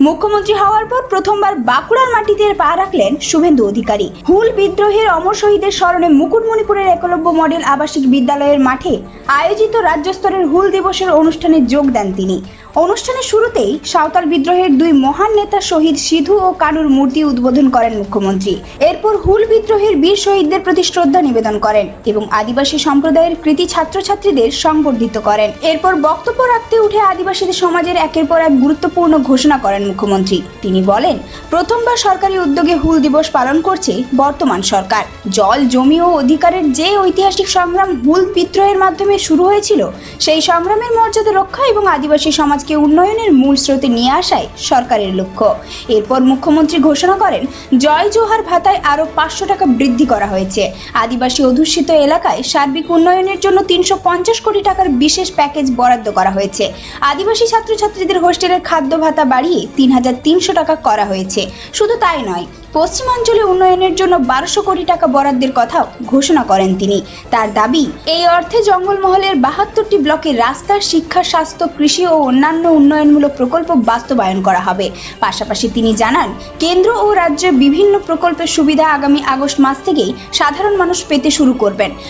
মুখ্যমন্ত্রী হওয়ার পর প্রথমবার বাঁকুড়ার মাটিতে পা রাখলেন শুভেন্দু অধিকারী। হুল বিদ্রোহের অমর শহীদের স্মরণে মুকুটমণিপুরের একলব্য মডেল আবাসিক বিদ্যালয়ের মাঠে আয়োজিত রাজ্য স্তরের হুল দিবসের অনুষ্ঠানে যোগ দেন তিনি। অনুষ্ঠানের শুরুতেই সাঁওতাল বিদ্রোহের দুই মহান নেতা শহীদ সিধু ও কানুর মূর্তি উদ্বোধন করেন মুখ্যমন্ত্রী। এরপর হুল বিদ্রোহের বীর শহীদদের প্রতি শ্রদ্ধা নিবেদন করেন এবং আদিবাসী সম্প্রদায়ের কৃতি ছাত্রছাত্রীদের সংবর্ধিত করেন। এরপর বক্তব্য রাখতে উঠে আদিবাসীদের সমাজের একের পর এক গুরুত্বপূর্ণ ঘোষণা করেন মুখ্যমন্ত্রী। তিনি বলেন, প্রথমবার সরকারি উদ্যোগে হুল দিবস পালন করছে বর্তমান সরকার। জল, জমি ও অধিকারের যে ঐতিহাসিক সংগ্রাম হুল বিদ্রোহের মাধ্যমে শুরু হয়েছিল, সেই সংগ্রামের মর্যাদা রক্ষা এবং আদিবাসী সমাজকে উন্নয়নের মূল স্রোতে নিয়ে আসাই সরকারের লক্ষ্য। এরপর মুখ্যমন্ত্রী ঘোষণা করেন, জয় জোহার ভাতায় আরও 500 টাকা বৃদ্ধি করা হয়েছে। আদিবাসী অধ্যুষিত এলাকায় সার্বিক উন্নয়নের জন্য 350 কোটি টাকার বিশেষ প্যাকেজ বরাদ্দ করা হয়েছে। আদিবাসী ছাত্রছাত্রীদের হোস্টেলের খাদ্য ভাতা বাড়িয়ে 3300 টাকা করা হয়েছে। শুধু তাই নয়, পশ্চিমাঞ্চলে উন্নয়নের জন্য 1200 কোটি টাকা বরাদ্দের কথাও ঘোষণা করেন তিনি। তার দাবি, এই অর্থে জঙ্গলমহলের 72টি ব্লকের রাস্তা, শিক্ষা, স্বাস্থ্য, কৃষি ও অন্যান্য উন্নয়নমূলক প্রকল্প বাস্তবায়ন করা হবে। পাশাপাশি তিনি জানান, কেন্দ্র ও রাজ্যের বিভিন্ন প্রকল্পের সুবিধা আগামী আগস্ট মাস থেকেই সাধারণ মানুষ পেতে শুরু করবেন।